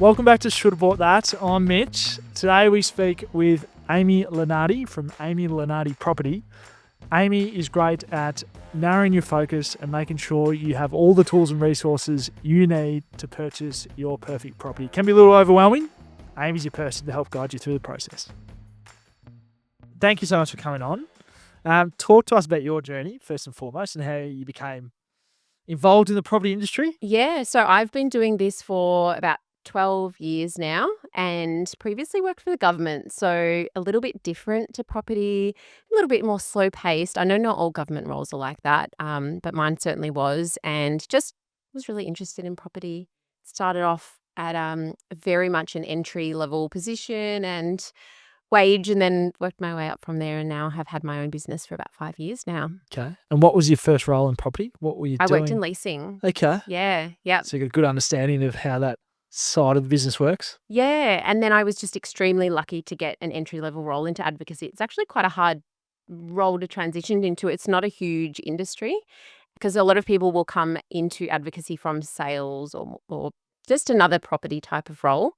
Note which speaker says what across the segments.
Speaker 1: Welcome back to Should Have Bought That. I'm Mitch. Today we speak with Amy Lunardi from Amy Lunardi Property. Amy is great at narrowing your focus and making sure you have all the tools and resources you need to purchase your perfect property. It can be a little overwhelming. Amy's your person to help guide you through the process. Thank you so much for coming on. Talk to us about your journey, first and foremost, and how you became involved in the property industry.
Speaker 2: Yeah, so I've been doing this for about 12 years now and previously worked for the government. So a little bit different to property, a little bit more slow paced. I know not all government roles are like that, but mine certainly was, and just was really interested in property. Started off at very much an entry level position and wage, and then worked my way up from there, and now have had my own business for about 5 years now.
Speaker 1: Okay. And what was your first role in property? What were you
Speaker 2: I
Speaker 1: doing?
Speaker 2: worked in leasing.
Speaker 1: Okay.
Speaker 2: Yeah.
Speaker 1: So you got a good understanding of how that side of the business works?
Speaker 2: Yeah, and then I was just extremely lucky to get an entry-level role into advocacy. It's actually quite a hard role to transition into. It's not a huge industry because a lot of people will come into advocacy from sales or just another property type of role.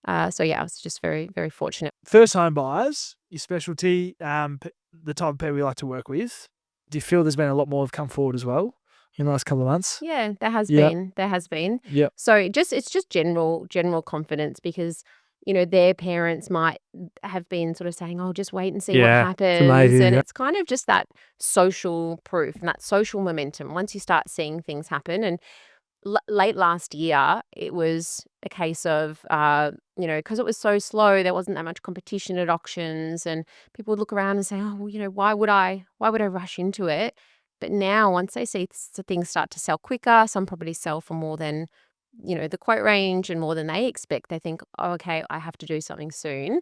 Speaker 2: So yeah, I was just very, very fortunate.
Speaker 1: First home buyers, your specialty, the type of people you like to work with. Do you feel there's been a lot more have come forward as well in the last couple of months?
Speaker 2: Yeah, there has
Speaker 1: Yep.
Speaker 2: been. There has been.
Speaker 1: Yep.
Speaker 2: So it's just general confidence because, their parents might have been sort of saying, "Oh, just wait and see what
Speaker 1: Yeah,
Speaker 2: happens."
Speaker 1: amazing,
Speaker 2: And
Speaker 1: yeah.
Speaker 2: it's kind of just that social proof and that social momentum. Once you start seeing things happen, and late last year, it was a case of, because it was so slow, there wasn't that much competition at auctions, and people would look around and say, "Oh, well, why would I rush into it?" But now, once they see things start to sell quicker, some properties sell for more than, the quote range and more than they expect, they think, "Oh, okay, I have to do something soon,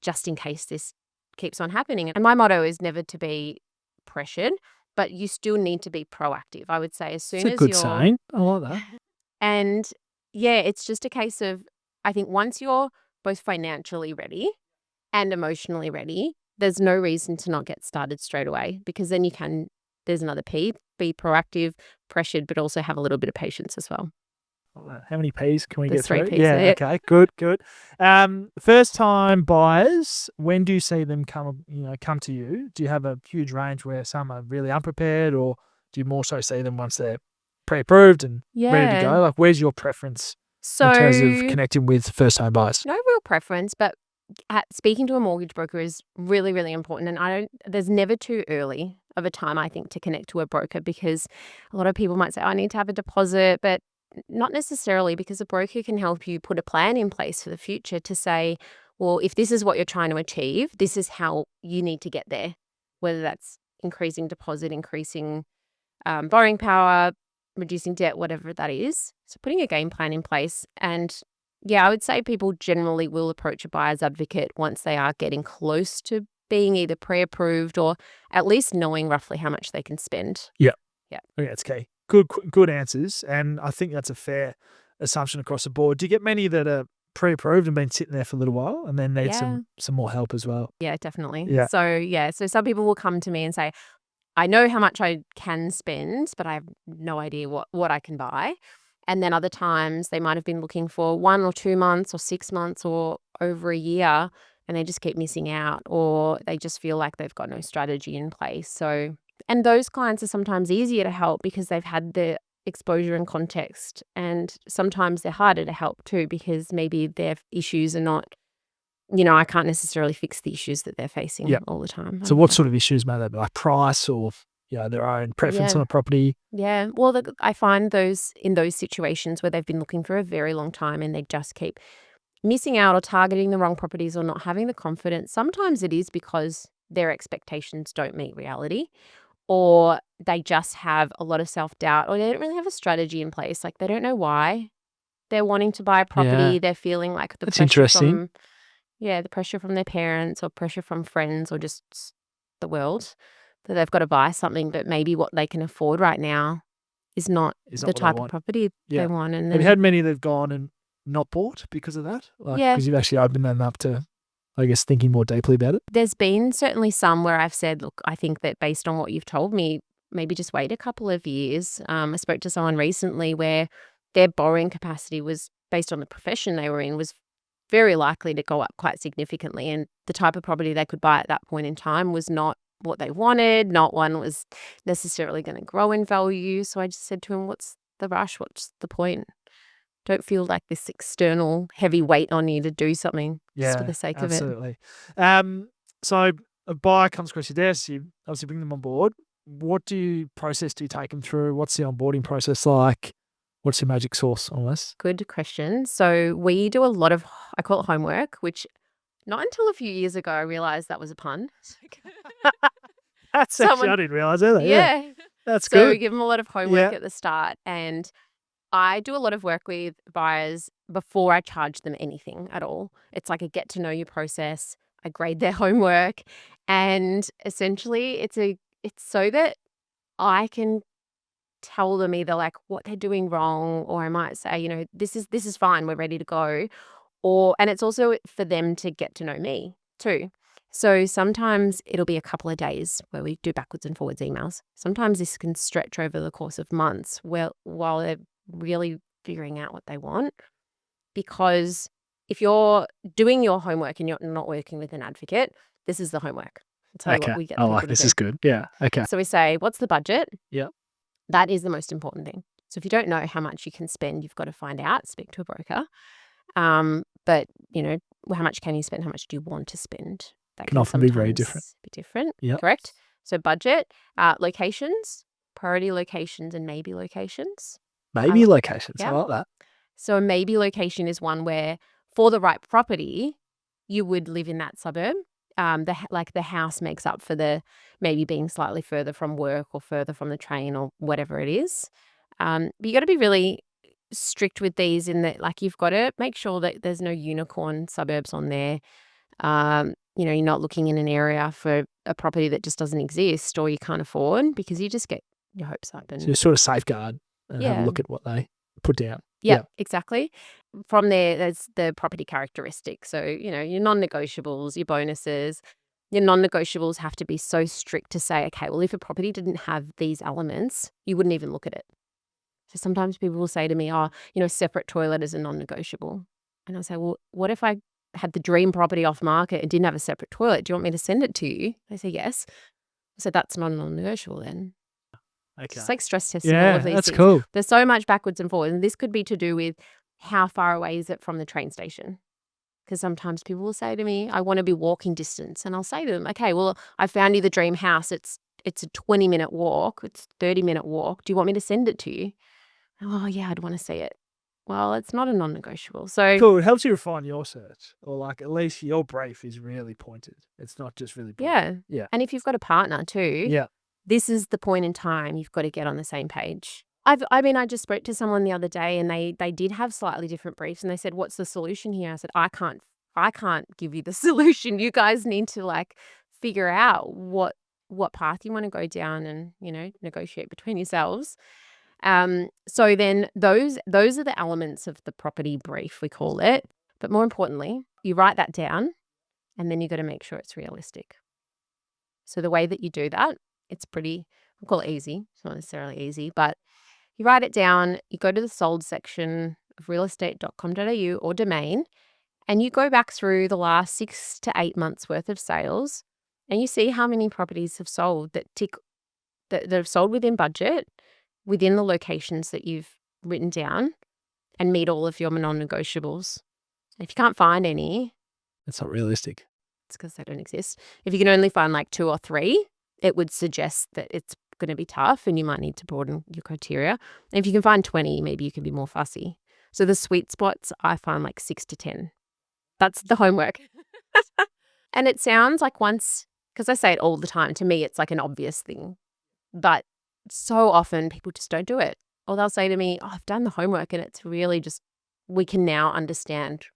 Speaker 2: just in case this keeps on happening." And my motto is never to be pressured, but you still need to be proactive. I would say as soon
Speaker 1: It's a
Speaker 2: as
Speaker 1: good
Speaker 2: you're
Speaker 1: saying. I like that.
Speaker 2: and yeah, it's just a case of, I think once you're both financially ready and emotionally ready, there's no reason to not get started straight away, because then there's another P, be proactive, pressured, but also have a little bit of patience as well.
Speaker 1: How many P's can we
Speaker 2: There's
Speaker 1: get
Speaker 2: 3
Speaker 1: through?
Speaker 2: Ps.
Speaker 1: Yeah,
Speaker 2: Yeah.
Speaker 1: okay, good. First time buyers, when do you see them come to you? Do you have a huge range where some are really unprepared, or do you more so see them once they're pre-approved and ready to
Speaker 2: Yeah.
Speaker 1: go? Like, where's your preference in terms of
Speaker 2: So
Speaker 1: connecting with first home buyers?
Speaker 2: no real preference, but speaking to a mortgage broker is really, really important. And there's never too early of a time, I think, to connect to a broker, because a lot of people might say, "I need to have a deposit," but not necessarily, because a broker can help you put a plan in place for the future to say, well, if this is what you're trying to achieve, this is how you need to get there, whether that's increasing deposit, increasing borrowing power, reducing debt, whatever that is. So putting a game plan in place. And yeah, I would say people generally will approach a buyer's advocate once they are getting close to being either pre-approved or at least knowing roughly how much they can spend.
Speaker 1: Yeah.
Speaker 2: Yeah.
Speaker 1: Okay, that's key. Good answers, and I think that's a fair assumption across the board. Do you get many that are pre-approved and been sitting there for a little while and then need
Speaker 2: Yeah.
Speaker 1: some more help as well?
Speaker 2: Yeah, definitely.
Speaker 1: Yeah.
Speaker 2: So some people will come to me and say, "I know how much I can spend, but I have no idea what I can buy." And then other times they might have been looking for 1 or 2 months or 6 months or over a year, and they just keep missing out, or they just feel like they've got no strategy in place. So, and those clients are sometimes easier to help because they've had the exposure and context, and sometimes they're harder to help too because maybe their issues are not, I can't necessarily fix the issues that they're facing
Speaker 1: Yeah.
Speaker 2: all the time.
Speaker 1: So what sort of issues may they be? Like price or their own preference
Speaker 2: Yeah.
Speaker 1: on a property?
Speaker 2: Yeah. Well, I find in those situations where they've been looking for a very long time and they just keep missing out or targeting the wrong properties or not having the confidence, sometimes it is because their expectations don't meet reality, or they just have a lot of self-doubt, or they don't really have a strategy in place. Like, they don't know why they're wanting to buy a property.
Speaker 1: Yeah.
Speaker 2: They're feeling like
Speaker 1: That's interesting.
Speaker 2: the pressure from their parents or pressure from friends or just the world, that they've got to buy something, but maybe what they can afford right now is not
Speaker 1: Is not
Speaker 2: the
Speaker 1: what they
Speaker 2: type of
Speaker 1: want.
Speaker 2: property
Speaker 1: Yeah.
Speaker 2: they want. And
Speaker 1: Have you
Speaker 2: then,
Speaker 1: had many that have gone and not bought because of that?
Speaker 2: Yeah.
Speaker 1: Because you've actually opened them up to, I guess, thinking more deeply about it?
Speaker 2: there's been certainly some where I've said, look, I think that based on what you've told me, maybe just wait a couple of years. I spoke to someone recently where their borrowing capacity was based on the profession they were in, was very likely to go up quite significantly. And the type of property they could buy at that point in time was not what they wanted. Not one was necessarily going to grow in value. So I just said to him, what's the rush? What's the point? Don't feel like this external heavy weight on you to do something just for the sake of it.
Speaker 1: Absolutely. So a buyer comes across your desk, you obviously bring them on board. What process do you take them through? What's the onboarding process like? What's your magic sauce almost?
Speaker 2: Good question. So we do a lot of, I call it homework, which not until a few years ago I realized that was a pun.
Speaker 1: That's actually, I didn't realize either.
Speaker 2: Yeah.
Speaker 1: That's
Speaker 2: So
Speaker 1: good.
Speaker 2: we give them a lot of homework at the start, and I do a lot of work with buyers before I charge them anything at all. It's like a get to know you process. I grade their homework, and essentially it's so that I can tell them either like what they're doing wrong, or I might say, this is fine, we're ready to go. And it's also for them to get to know me too. So sometimes it'll be a couple of days where we do backwards and forwards emails. Sometimes this can stretch over the course of months while they're really figuring out what they want. Because if you're doing your homework and you're not working with an advocate, this is the homework. I'll tell you what we get people to
Speaker 1: this
Speaker 2: do.
Speaker 1: is good. Yeah. Okay.
Speaker 2: So we say, what's the budget?
Speaker 1: Yeah.
Speaker 2: That is the most important thing. So if you don't know how much you can spend, you've got to find out, speak to a broker. But, how much can you spend? How much do you want to spend? That
Speaker 1: can often be very different.
Speaker 2: Be different.
Speaker 1: Yep.
Speaker 2: Correct. So budget, locations, priority locations, and maybe locations.
Speaker 1: Maybe locations.
Speaker 2: Yeah.
Speaker 1: I like that.
Speaker 2: So a maybe location is one where for the right property, you would live in that suburb. The house makes up for the maybe being slightly further from work or further from the train or whatever it is. But you got to be really strict with these in that, like, you've got to make sure that there's no unicorn suburbs on there. You're not looking in an area for a property that just doesn't exist or you can't afford, because you just get your hopes up. And
Speaker 1: so you sort of safeguard and have a look at what they put down.
Speaker 2: Yeah, exactly. From there's the property characteristics. So, your non-negotiables, your bonuses. Your non-negotiables have to be so strict to say, okay, well, if a property didn't have these elements, you wouldn't even look at it. So sometimes people will say to me, separate toilet is a non-negotiable. And I'll say, well, what if I had the dream property off market and didn't have a separate toilet? Do you want me to send it to you? They say, yes. So that's not a non-negotiable then.
Speaker 1: Okay.
Speaker 2: It's like stress testing all of these
Speaker 1: that's
Speaker 2: things.
Speaker 1: cool.
Speaker 2: There's so much backwards and forwards. And this could be to do with how far away is it from the train station? Because sometimes people will say to me, I want to be walking distance. And I'll say to them, okay, well, I found you the dream house. It's a 20-minute walk. It's a 30-minute walk. Do you want me to send it to you? Oh, yeah, I'd want to see it. Well, it's not a non-negotiable. So
Speaker 1: cool. It helps you refine your search, or like at least your brief is really pointed. It's not just really broad. Yeah.
Speaker 2: And if you've got a partner too, this is the point in time you've got to get on the same page. I just spoke to someone the other day, and they did have slightly different briefs, and they said, what's the solution here? I said, I can't give you the solution. You guys need to figure out what path you want to go down and, negotiate between yourselves. So then those are the elements of the property brief, we call it. But more importantly, you write that down, and then you got to make sure it's realistic. So the way that you do that, it's pretty, we call it easy. It's not necessarily easy, but you write it down, you go to the sold section of realestate.com.au or domain, and you go back through the last 6 to 8 months worth of sales, and you see how many properties have sold that have sold within budget, within the locations that you've written down, and meet all of your non-negotiables. If you can't find any,
Speaker 1: it's not realistic.
Speaker 2: It's because they don't exist. If you can only find 2 or 3, it would suggest that it's going to be tough and you might need to broaden your criteria. And if you can find 20, maybe you can be more fussy. So the sweet spots, I find 6 to 10. That's the homework. And it sounds like because I say it all the time, to me it's an obvious thing. But so often people just don't do it. Or they'll say to me, I've done the homework and it's really just, we can now understand,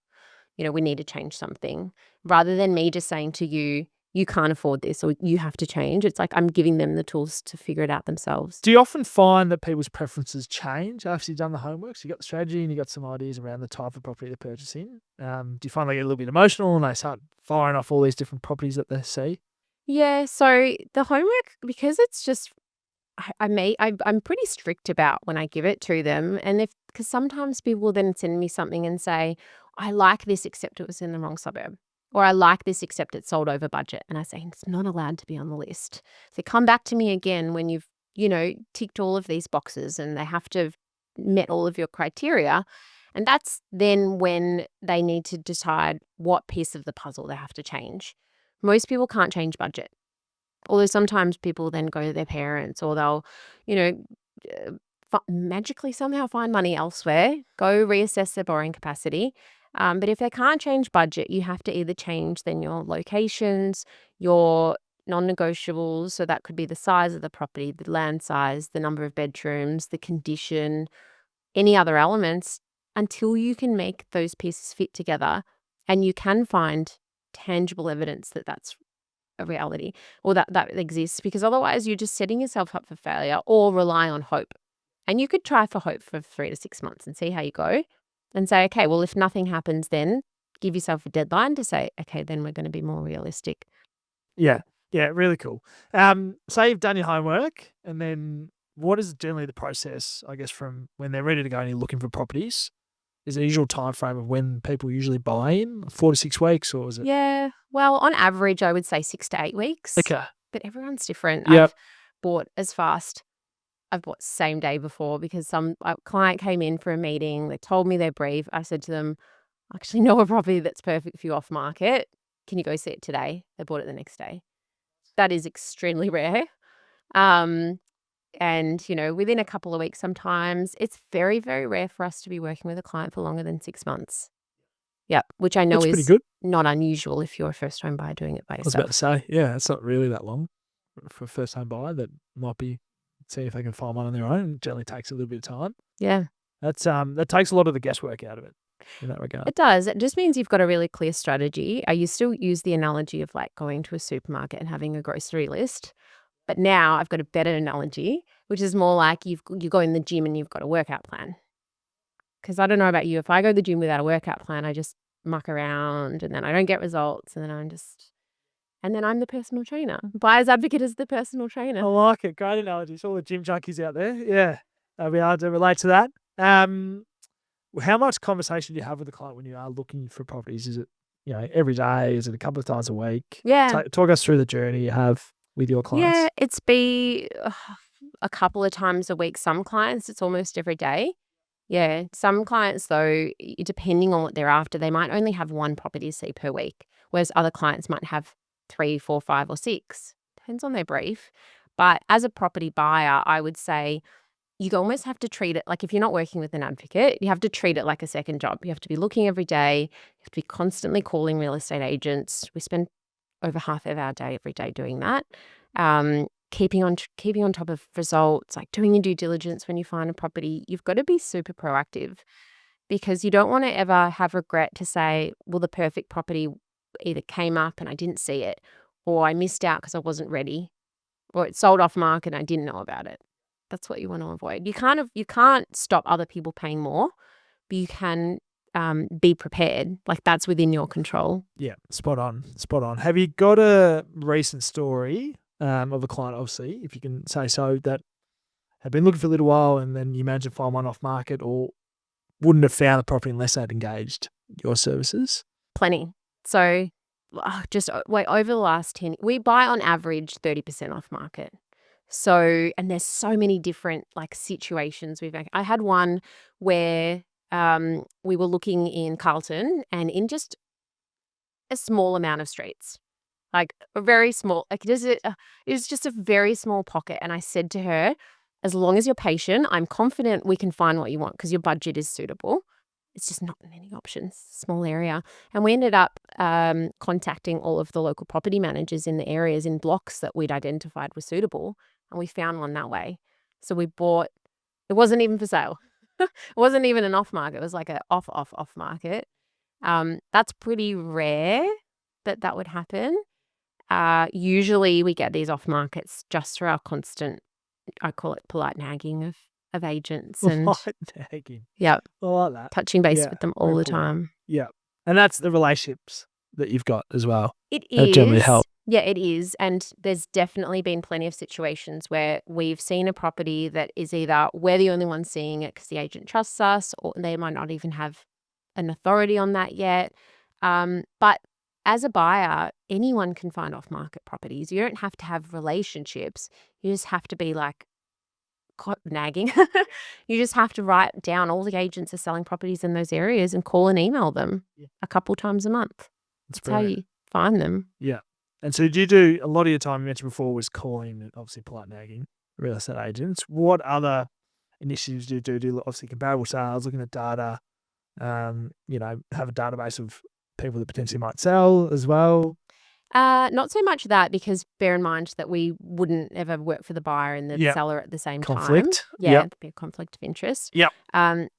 Speaker 2: we need to change something. Rather than me just saying to you, you can't afford this or you have to change. It's I'm giving them the tools to figure it out themselves.
Speaker 1: Do you often find that people's preferences change after you've done the homework? So you got the strategy and you got some ideas around the type of property they're purchasing. Do you find they get a little bit emotional and they start firing off all these different properties that they see?
Speaker 2: Yeah, so the homework, because it's just I'm pretty strict about when I give it to them, and because sometimes people then send me something and say, I like this except it was in the wrong suburb, or I like this except it's sold over budget, and I say it's not allowed to be on the list. So come back to me again when you've ticked all of these boxes and they have to have met all of your criteria, and that's then when they need to decide what piece of the puzzle they have to change. Most people can't change budget. Although sometimes people then go to their parents, or they'll, you know, magically somehow find money elsewhere, go reassess their borrowing capacity. But if they can't change budget, you have to either change then your locations, your non-negotiables. So that could be the size of the property, the land size, the number of bedrooms, the condition, any other elements, until you can make those pieces fit together and you can find tangible evidence that that's a reality, or that exists, because otherwise you're just setting yourself up for failure or rely on hope. And you could try for hope for 3 to 6 months and see how you go and say, okay, well, if nothing happens, then give yourself a deadline to say, okay, then we're going to be more realistic.
Speaker 1: Yeah. Yeah. Really cool. Say you've done your homework, and then what is generally the process, I guess, from when they're ready to go and you're looking for properties? Is the usual time frame of when people usually buy in 4 to 6 weeks, or is it?
Speaker 2: Yeah. Well, on average, I would say 6 to 8 weeks.
Speaker 1: Okay.
Speaker 2: But everyone's different.
Speaker 1: Yep.
Speaker 2: I've bought as fast. I've bought same day before, because some client came in for a meeting. They told me their brief. I said to them, I actually know a property that's perfect for you off market. Can you go see it today? They bought it the next day. That is extremely rare. And, within a couple of weeks, sometimes it's very, very rare for us to be working with a client for longer than 6 months. Yeah, which I know
Speaker 1: That's pretty
Speaker 2: is
Speaker 1: good.
Speaker 2: not unusual if you're a first home buyer doing it by
Speaker 1: I was
Speaker 2: yourself.
Speaker 1: about to say, yeah, it's not really that long for a first home buyer that might be seeing if they can find one on their own. It generally takes a little bit of time.
Speaker 2: Yeah,
Speaker 1: That takes a lot of the guesswork out of it in that regard.
Speaker 2: it does. It just means you've got a really clear strategy. I used to use the analogy of like going to a supermarket and having a grocery list. But now I've got a better analogy, which is more like you go in the gym and you've got a workout plan. Because I don't know about you, if I go to the gym without a workout plan, I just muck around and then I don't get results, and then I'm the personal trainer. Buyer's advocate is the personal
Speaker 1: I
Speaker 2: trainer.
Speaker 1: like it. Great analogies. All the gym junkies out there. Yeah. They'll be able to relate to that. How much conversation do you have with the client when you are looking for properties? Is it, every day? Is it a couple of times a week?
Speaker 2: Yeah.
Speaker 1: Talk us through the journey you have with your clients.
Speaker 2: Yeah, it's be a couple of times a week. Some clients, it's almost every day. Yeah. Some clients, though, depending on what they're after, they might only have one property to see per week, whereas other clients might have 3, 4, 5, or 6. Depends on their brief. But as a property buyer, I would say you almost have to treat it like, if you're not working with an advocate, you have to treat it like a second job. You have to be looking every day. You have to be constantly calling real estate agents. We spend over half of our day every day doing that. Keeping on top of results, like doing your due diligence when you find a property. You've got to be super proactive, because you don't want to ever have regret to say, well, the perfect property either came up and I didn't see it, or I missed out because I wasn't ready, or it sold off market and I didn't know about it. That's what you want to avoid. You can't stop other people paying more, but you can be prepared. Like, that's within your control.
Speaker 1: Yeah, spot on. Have you got a recent story of a client, obviously, if you can say so, that had been looking for a little while and then you managed to find one off market, or wouldn't have found the property unless they'd engaged your services?
Speaker 2: Plenty. So just over the last 10, we buy on average 30% off market. So, and there's so many different situations I had one where we were looking in Carlton and in just a small amount of streets, like a very small, it was just a very small pocket. And I said to her, as long as you're patient, I'm confident we can find what you want because your budget is suitable. It's just not many options, small area. And we ended up contacting all of the local property managers in the areas in blocks that we'd identified were suitable. And we found one that way. So we bought, it wasn't even for sale. It wasn't even an off market. It was like an off market. That's pretty rare that would happen. Usually we get these off markets just through our constant, I call it polite nagging of agents. And
Speaker 1: Polite nagging.
Speaker 2: yeah,
Speaker 1: I like that.
Speaker 2: touching base with them all the time.
Speaker 1: Yeah. And that's the relationships that you've got as well.
Speaker 2: It
Speaker 1: That generally
Speaker 2: is.
Speaker 1: help.
Speaker 2: Yeah, it is. And there's definitely been plenty of situations where we've seen a property that is either we're the only one seeing it because the agent trusts us, or they might not even have an authority on that yet. But as a buyer, anyone can find off-market properties. You don't have to have relationships. You just have to be like nagging. You just have to write down all the agents are selling properties in those areas and call and email them a couple times a month. That's how you find them.
Speaker 1: Yeah. And so do you do, a lot of your time you mentioned before was calling and obviously polite nagging real estate agents. What other initiatives do you do? Do you obviously comparable sales, looking at data, have a database of people that potentially might sell as well?
Speaker 2: Not so much that, because bear in mind that we wouldn't ever work for the buyer and the seller at the same time.
Speaker 1: Conflict.
Speaker 2: Yeah,
Speaker 1: Yep.
Speaker 2: there'd be a conflict of interest.
Speaker 1: Yep.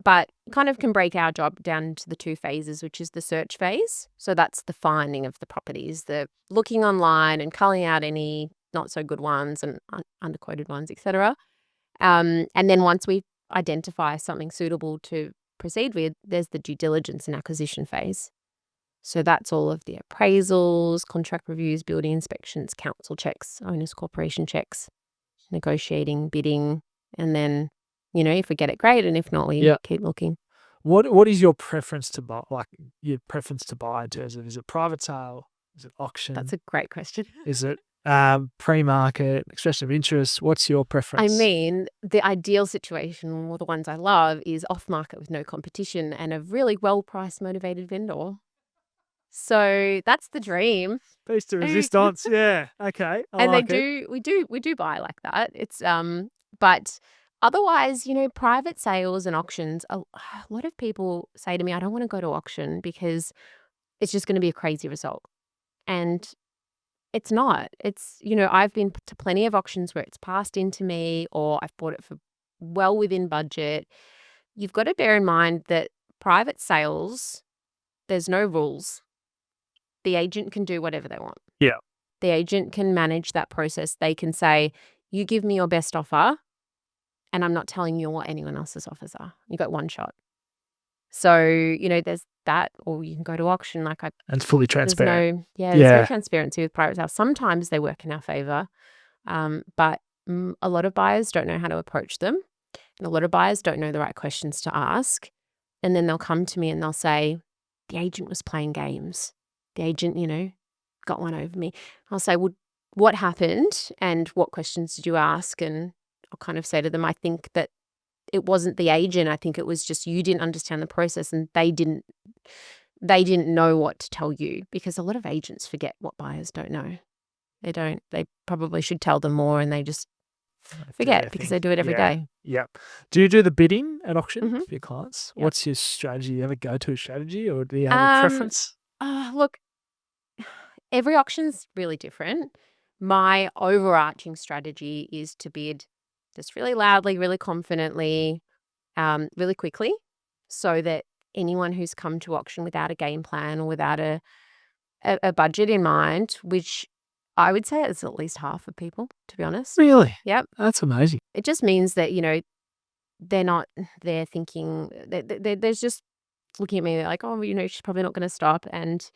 Speaker 2: But kind of can break our job down into the 2 phases, which is the search phase. So that's the finding of the properties, the looking online and culling out any not so good ones and underquoted ones, etc. And then once we identify something suitable to proceed with, there's the due diligence and acquisition phase. So that's all of the appraisals, contract reviews, building inspections, council checks, owners corporation checks, negotiating, bidding, and then, if we get it, great, and if not, we keep looking.
Speaker 1: What is your preference to buy? Like your preference to buy in terms of, is it private sale? Is it auction?
Speaker 2: That's a great question.
Speaker 1: Is it pre-market, expression of interest? What's your preference?
Speaker 2: I mean, the ideal situation, or the ones I love, is off-market with no competition and a really well-priced, motivated vendor. So that's the dream.
Speaker 1: Piece de resistance. Yeah. Okay.
Speaker 2: We do buy like that. It's but otherwise, private sales and auctions, a lot of people say to me, I don't want to go to auction because it's just going to be a crazy result. And it's not. It's, I've been to plenty of auctions where it's passed into me, or I've bought it for well within budget. You've got to bear in mind that private sales, there's no rules. The agent can do whatever they want.
Speaker 1: Yeah.
Speaker 2: The agent can manage that process. They can say, you give me your best offer, and I'm not telling you what anyone else's offers are. You got one shot. So, there's that, or you can go to auction. And
Speaker 1: it's fully transparent.
Speaker 2: There's no transparency with private sales. Sometimes they work in our favor, but a lot of buyers don't know how to approach them. And a lot of buyers don't know the right questions to ask. And then they'll come to me and they'll say, the agent was playing games. The agent, got one over me. I'll say, well, what happened and what questions did you ask? And I'll kind of say to them, I think that it wasn't the agent. I think it was just you didn't understand the process, and they didn't know what to tell you, because a lot of agents forget what buyers don't know. They don't. They probably should tell them more, and they just forget because they do it every day.
Speaker 1: Yep. Do you do the bidding at auction for your clients? Yep. What's your strategy? Do you have a go-to strategy, or do you have a preference?
Speaker 2: Look, every auction's really different. My overarching strategy is to bid just really loudly, really confidently, really quickly, so that anyone who's come to auction without a game plan or without a budget in mind, which I would say is at least half of people, to be honest.
Speaker 1: Really?
Speaker 2: Yep.
Speaker 1: That's amazing.
Speaker 2: It just means that, they're not there thinking, they're just looking at me like, oh, she's probably not going to stop. And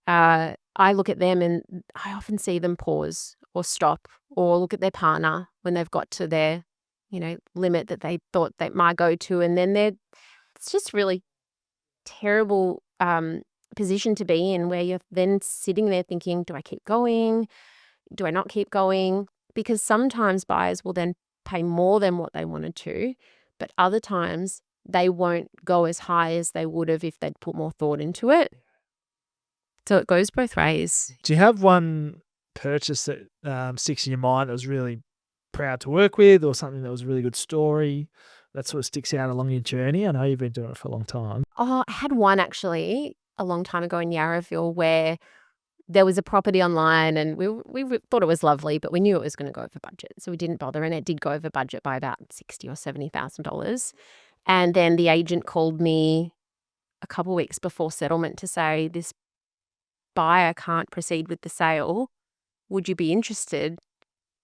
Speaker 2: I look at them and I often see them pause or stop or look at their partner when they've got to their, limit that they thought they might go to. And then it's just really terrible position to be in, where you're then sitting there thinking, do I keep going? Do I not keep going? Because sometimes buyers will then pay more than what they wanted to, but other times they won't go as high as they would have if they'd put more thought into it. So it goes both ways.
Speaker 1: Do you have one purchase that sticks in your mind that was really proud to work with, or something that was a really good story that sort of sticks out along your journey? I know you've been doing it for a long time.
Speaker 2: Oh, I had one actually a long time ago in Yarraville where there was a property online and we thought it was lovely, but we knew it was going to go over budget. So we didn't bother, and it did go over budget by about $60,000 or $70,000. And then the agent called me a couple of weeks before settlement to say, this buyer can't proceed with the sale. Would you be interested?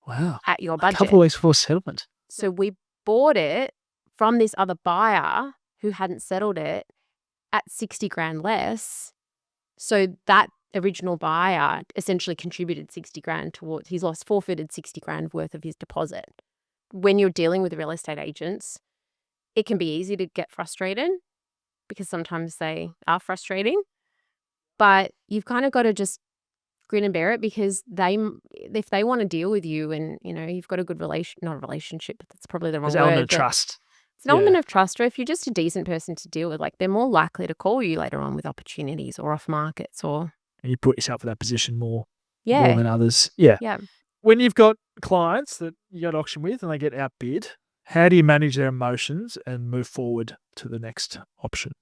Speaker 1: Wow.
Speaker 2: At your budget?
Speaker 1: A couple of weeks before settlement.
Speaker 2: So we bought it from this other buyer who hadn't settled it at $60,000 less. So that original buyer essentially contributed 60 grand towards, he's forfeited 60 grand worth of his deposit. When you're dealing with real estate agents, it can be easy to get frustrated because sometimes they are frustrating, but you've kind of got to just grin and bear it because if they want to deal with you and, you've got a good not a relationship, but that's probably the wrong
Speaker 1: There's an element
Speaker 2: word,
Speaker 1: of
Speaker 2: but
Speaker 1: trust.
Speaker 2: it's an element of trust, or if you're just a decent person to deal with, like they're more likely to call you later on with opportunities or off markets or.
Speaker 1: And you put yourself in that position more
Speaker 2: Yeah.
Speaker 1: than others. Yeah.
Speaker 2: Yeah.
Speaker 1: When you've got clients that you got auction with and they get outbid, how do you manage their emotions and move forward to the next option?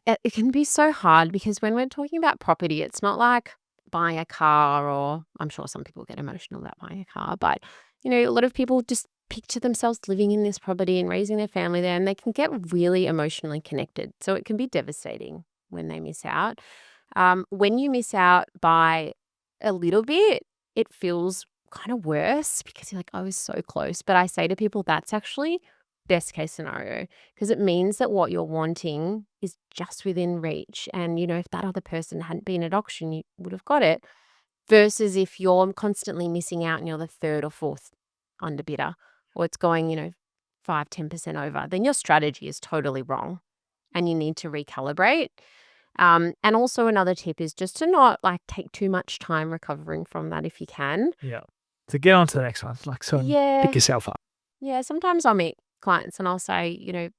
Speaker 2: It can be so hard because when we're talking about property, it's not like buying a car, or I'm sure some people get emotional about buying a car, but a lot of people just picture themselves living in this property and raising their family there, and they can get really emotionally connected. So it can be devastating when they miss out. When you miss out by a little bit, it feels kind of worse because you're like, I was so close. But I say to people, that's actually best case scenario, because it means that what you're wanting is just within reach. And, if that other person hadn't been at auction, you would have got it. Versus if you're constantly missing out and you're the third or fourth underbidder, or it's going, 5-10% over, then your strategy is totally wrong and you need to recalibrate. And also another tip is just to not take too much time recovering from that if you can.
Speaker 1: Yeah. To get on to the next one, pick yourself up.
Speaker 2: Yeah, sometimes I'll meet clients and I'll say,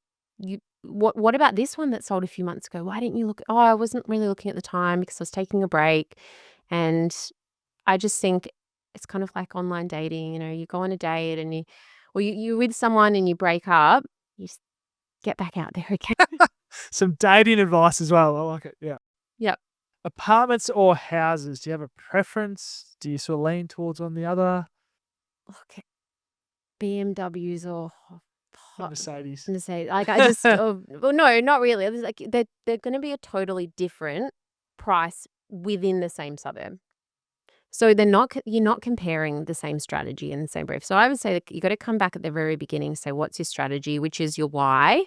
Speaker 2: what about this one that sold a few months ago? Why didn't you look? Oh, I wasn't really looking at the time because I was taking a break. And I just think it's kind of like online dating. You go on a date and you're with someone and you break up, you just get back out there again.
Speaker 1: Some dating advice as well. I like it. Yeah.
Speaker 2: Yep.
Speaker 1: Apartments or houses? Do you have a preference? Do you sort of lean towards on the other?
Speaker 2: Okay. BMWs or
Speaker 1: Mercedes.
Speaker 2: I just well, no, not really. It's like they're going to be a totally different price within the same suburb. So you're not comparing the same strategy in the same brief. So I would say that you got to come back at the very beginning, say what's your strategy, which is your why.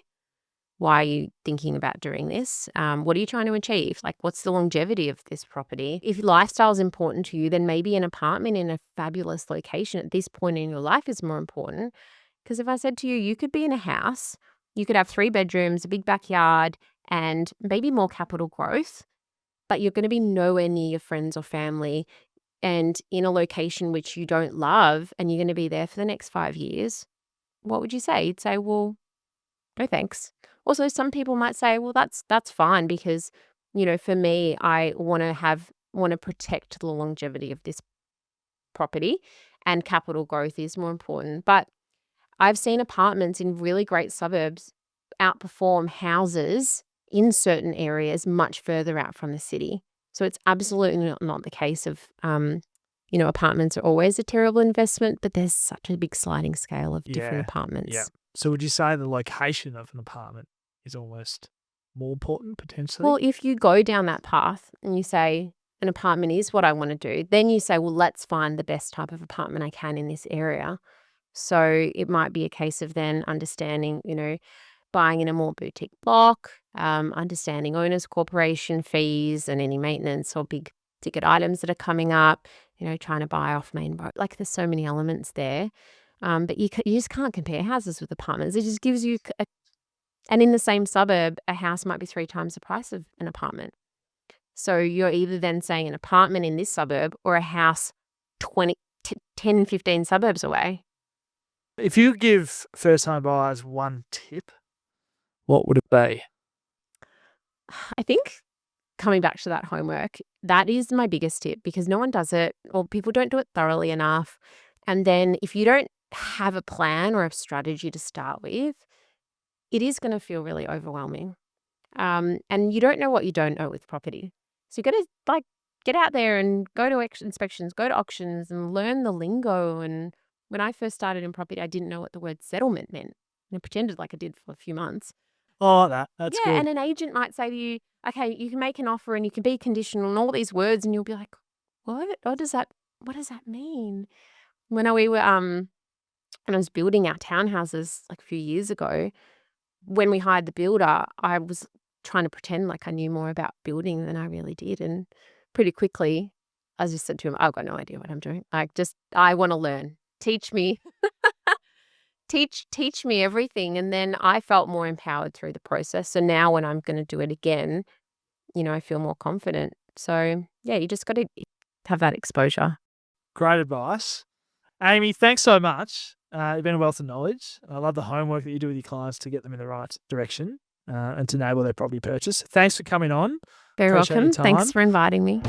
Speaker 2: Why are you thinking about doing this? What are you trying to achieve? Like, what's the longevity of this property? If lifestyle is important to you, then maybe an apartment in a fabulous location at this point in your life is more important. Because if I said to you, you could be in a house, you could have 3 bedrooms, a big backyard, and maybe more capital growth, but you're going to be nowhere near your friends or family and in a location which you don't love, and you're going to be there for the next 5 years, what would you say? You'd say, well, no thanks. Also, some people might say, well, that's fine because, for me, I want to protect the longevity of this property, and capital growth is more important. But I've seen apartments in really great suburbs outperform houses in certain areas much further out from the city. So it's absolutely not the case of, apartments are always a terrible investment, but there's such a big sliding scale of different apartments.
Speaker 1: Yeah. So would you say the location of an apartment is almost more important potentially?
Speaker 2: Well, if you go down that path and you say an apartment is what I want to do, then you say, well, let's find the best type of apartment I can in this area. So it might be a case of then understanding, buying in a more boutique block, understanding owners' corporation fees and any maintenance or big ticket items that are coming up, trying to buy off main road. Like there's so many elements there. But you just can't compare houses with apartments. It just gives you and in the same suburb, a house might be 3 times the price of an apartment. So you're either then saying an apartment in this suburb or a house 10, 15 suburbs away.
Speaker 1: If you give first-time buyers one tip, what would it be?
Speaker 2: I think coming back to that homework, that is my biggest tip because no one does it or people don't do it thoroughly enough. And then if you don't have a plan or a strategy to start with, it is going to feel really overwhelming. And you don't know what you don't know with property. So you got to get out there and go to inspections, go to auctions and learn the lingo. And when I first started in property, I didn't know what the word settlement meant. And I pretended like I did for a few months.
Speaker 1: Oh, that's good.
Speaker 2: And an agent might say to you, okay, you can make an offer and you can be conditional and all these words, and you'll be like, what does that mean? When I was building our townhouses like a few years ago, when we hired the builder, I was trying to pretend like I knew more about building than I really did. And pretty quickly, I just said to him, I've got no idea what I'm doing. I want to learn. Teach me. Teach me everything. And then I felt more empowered through the process. So now when I'm going to do it again, I feel more confident. So yeah, you just got to have that exposure.
Speaker 1: Great advice. Amy, thanks so much. You've been a wealth of knowledge. I love the homework that you do with your clients to get them in the right direction and to enable their property purchase. Thanks for coming on.
Speaker 2: Very
Speaker 1: Appreciate your
Speaker 2: welcome.
Speaker 1: time.
Speaker 2: Thanks for inviting me.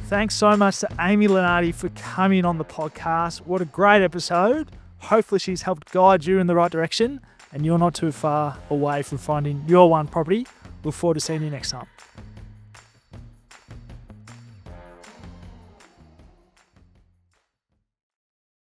Speaker 1: Thanks so much to Amy Lunardi for coming on the podcast. What a great episode. Hopefully she's helped guide you in the right direction and you're not too far away from finding your one property. Look forward to seeing you next time.